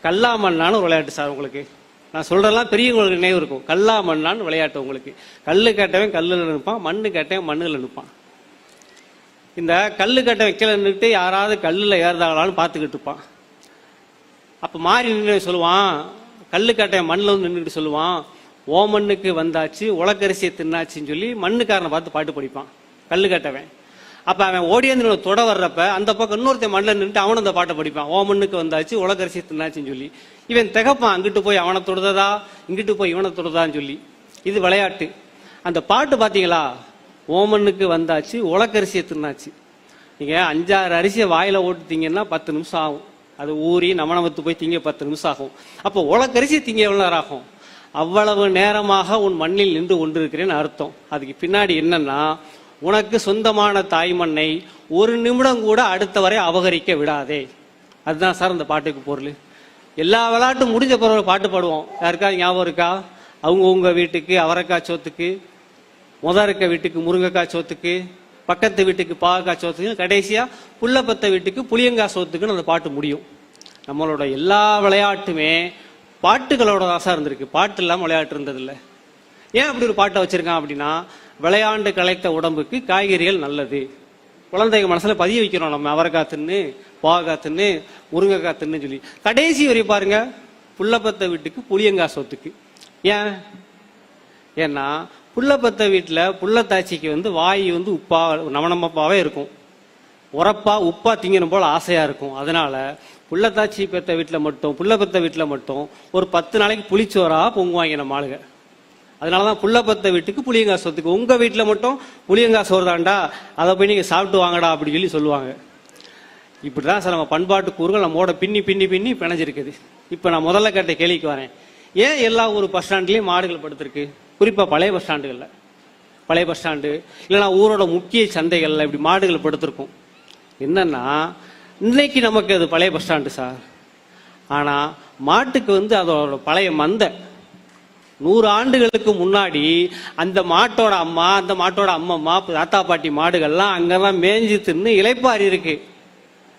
கல்லா மண்ணான்னு ஒரு விளையாட்டு சார். உங்களுக்கு நான் சொல்றதெல்லாம் பெரியவங்களுக்கு நினைவு இருக்கும். கல்லா மண்ணான்னு விளையாட்டு. உங்களுக்கு கல்லு கேட்டவன் கல்லுல நிற்பான், மண்ணு கேட்டவன் மண்ணுல நிற்பான். இந்த கல்லு கட்டை வைக்கல நின்றுட்டு யாராவது கல்லுல ஏறுதாங்களான்னு பார்த்துக்கிட்டு இருப்பான். அப்ப மாறி நின்று சொல்லுவான், கல்லு கட்டை மண்ணில் வந்து நின்றுட்டு சொல்லுவான், ஓ மண்ணுக்கு வந்தாச்சு உலக்கரிசியை தின்னாச்சுன்னு சொல்லி மண்ணுக்காரனை பார்த்து பாட்டு படிப்பான் கல்லு கட்டவன். அப்ப அவன் ஓடியாந்து தொட வர்றப்ப அந்த பக்கம் இன்னொருத்தன் மண்ணில் நின்றுட்டு அவனும் அந்த பாட்டை படிப்பான், ஓ மண்ணுக்கு வந்தாச்சு உலக்கரிசியை தின்னாச்சுன்னு சொல்லி. இவன் திகப்பான், அங்கிட்டு போய் அவனை தொடுததா இங்கிட்டு போய் இவனை தொடுதான்னு சொல்லி. இது விளையாட்டு. அந்த பாட்டு பாத்தீங்களா, ஓமண்ணுக்கு வந்தாச்சு உலக்கரிசியை தின்னாச்சு. நீங்க 5-6 அரிசியை வாயில ஓட்டுத்தீங்கன்னா 10 நிமிஷம் ஆகும். அது ஊறி நமனவத்து போய் திங்க 10 நிமிஷம் ஆகும். அப்போ உலக்கரிசி திங்க எவ்வளவு நேரம் ஆகும்? அவ்வளவு நேரமாக உன் மண்ணில் நின்று கொண்டிருக்கிறேன்னு அர்த்தம். அதுக்கு பின்னாடி என்னன்னா, உனக்கு சொந்தமான தாய்மண்ணை ஒரு நிமிடம் கூட அடுத்த வரை அபகரிக்க விடாதே. அதுதான் சார் அந்த பாட்டுக்கு பொருள். எல்லா விளையாட்டும் முடிஞ்ச பிறகு பாட்டு பாடுவோம். யாருக்கா ஞாபகம் இருக்கா? உங்க வீட்டுக்கு அவரைக்காய் சோத்துக்கு, இருக்க வீட்டுக்கு முருங்கைக்காய் சோத்துக்கு, பக்கத்து வீட்டுக்கு பாகக்காய் சோத்துக்கு, கடைசியா புள்ளப்பத்த வீட்டுக்கு புளியங்காய் சோத்துக்குன்னு அந்த பாட்டு முடியும். நம்மளோட எல்லா விளையாட்டுமே பாட்டுகளோட ஆசா இருந்திருக்கு. பாட்டு இல்லாம விளையாட்டு இருந்ததில்லை. ஏன் அப்படி ஒரு பாட்டை வச்சிருக்கான் அப்படின்னா, விளையாண்டு களைத்த உடம்புக்கு காய்கறிகள் நல்லது. குழந்தைங்க மனசுல பதிய வைக்கிறோம். நம்ம அவரைக்காய் தின்னு, பாகக்காய் தின்னு, முருங்கைக்காய் தின்னு சொல்லி. கடைசி வரை பாருங்க, புள்ளப்பத்த வீட்டுக்கு புளியங்காய் சோத்துக்கு. ஏன்? ஏன்னா புள்ளப்பத்த வீட்டுல புள்ளத்தாச்சிக்கு வாய் உப்பா நமனமப்பாவே இருக்கும். உரப்பா உப்பா திங்கணும் போல ஆசையா இருக்கும். அதனால புள்ளத்தாச்சி பெத்த வீட்டுல மட்டும், புள்ளப்பத்த வீட்டுல மட்டும் ஒரு 10 நாளைக்கு புளிச்சோரா பொங்குவாங்க நம்ம ஆளுங்க. அதனாலதான் புள்ளப்பத்த வீட்டுக்கு புளியங்காய் சோத்துக்கு. உங்க வீட்டுல மட்டும் புளியங்காய் சோறு தாண்டா, அதை போய் நீங்க சாப்பிட்டு வாங்கடா அப்படி சொல்லி சொல்லுவாங்க. இப்படிதான் சார் நம்ம பண்பாட்டு கூறுகள் நம்மோட பின்னி பின்னி பின்னி பிணைஞ்சிருக்குது. இப்ப நான் முதல்ல கேட்ட கேள்விக்கு வரேன். ஏன் எல்லா ஊர் பஸ் ஸ்டாண்ட்லயும் மாடுகள் படுத்திருக்கு? குறிப்பா பழைய பஸ் ஸ்டாண்டுகள்ல, பழைய பஸ் ஸ்டாண்டு இல்லைன்னா ஊரோட முக்கிய சந்தைகள்ல இப்படி மாடுகள் படுத்திருக்கும். என்னன்னா, இன்னைக்கு நமக்கு அது பழைய பஸ் ஸ்டாண்டு சார். ஆனா மாட்டுக்கு அதோட பழைய மந்தை 100 ஆண்டுகளுக்கு முன்னாடி அந்த மாட்டோட அம்மா, அந்த மாட்டோட அம்மம்மா, தாத்தா பாட்டி மாடுகள்லாம் அங்கெல்லாம் மேய்ஞ்சி தின்னு இளைப்பாரி இருக்கு.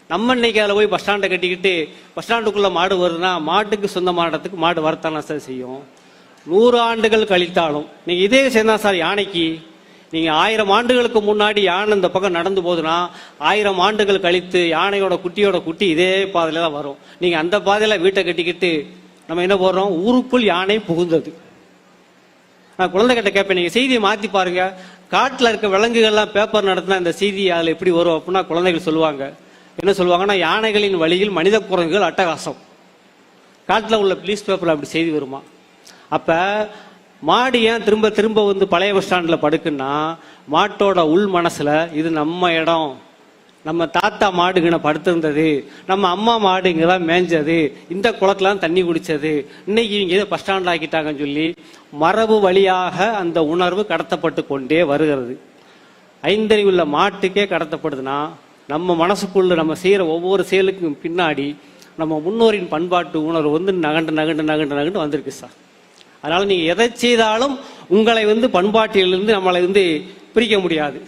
நம்ம இன்னைக்கு அதில் போய் பஸ் ஸ்டாண்டை கட்டிக்கிட்டு பஸ் ஸ்டாண்டுக்குள்ள மாடு வருதுன்னா, மாட்டுக்கு சொந்தமான இடத்துக்கு மாடு வரத்தான சார் செய்யும். 100 ஆண்டுகள் கழித்தாலும் நீங்க இதே விஷயம் தான் சார் யானைக்கு. நீங்க 1000 ஆண்டுகளுக்கு முன்னாடி யானை இந்த பக்கம் நடந்து போகுதுன்னா, 1000 ஆண்டுகள் கழித்து யானையோட குட்டியோட குட்டி இதே பாதையில தான் வரும். நீங்க அந்த பாதையில வீட்டை கட்டிக்கிட்டு நம்ம என்ன போடுறோம், ஊருக்குள் யானை புகுந்தது. நான் குழந்தை கிட்ட கேட்பேன், நீங்க செய்தியை மாத்தி பாருங்க, காட்டுல இருக்க விலங்குகள்லாம் பேப்பர் நடத்தினா இந்த செய்தி அதுல எப்படி வரும் அப்படின்னா, குழந்தைகள் சொல்லுவாங்க. என்ன சொல்லுவாங்கன்னா, யானைகளின் வழியில் மனித குரங்குகள் அட்டகாசம். காட்டுல உள்ள பிளீஸ் பேப்பர்ல அப்படி செய்தி வருமா? அப்ப மாடு ஏன் திரும்ப திரும்ப பழைய பஸ் ஸ்டாண்ட்ல படுக்குன்னா, மாட்டோட உள் மனசுல இது நம்ம இடம், நம்ம தாத்தா மாடுங்கின படுத்திருந்தது, நம்ம அம்மா மாடு இங்கதான் மேய்ஞ்சது, இந்த குளத்துல தண்ணி குடிச்சது, இன்னைக்கு இவங்க பஸ் ஸ்டாண்ட் ஆக்கிட்டாங்கன்னு சொல்லி மரபு வழியாக அந்த உணர்வு கடத்தப்பட்டு கொண்டே வருகிறது. ஐந்தறிவுள்ள மாட்டுக்கே கடத்தப்படுதுன்னா, நம்ம மனசுக்குள்ள நம்ம செய்யற ஒவ்வொரு செயலுக்கும் பின்னாடி நம்ம முன்னோரின் பண்பாட்டு உணர்வு நகண்டு நகண்டு நகண்டு நகண்டு வந்திருக்கு சார். அதனால நீங்க எதை செய்தாலும் உங்களை பண்பாட்டிலிருந்து நம்மளை பிரிக்க முடியாது.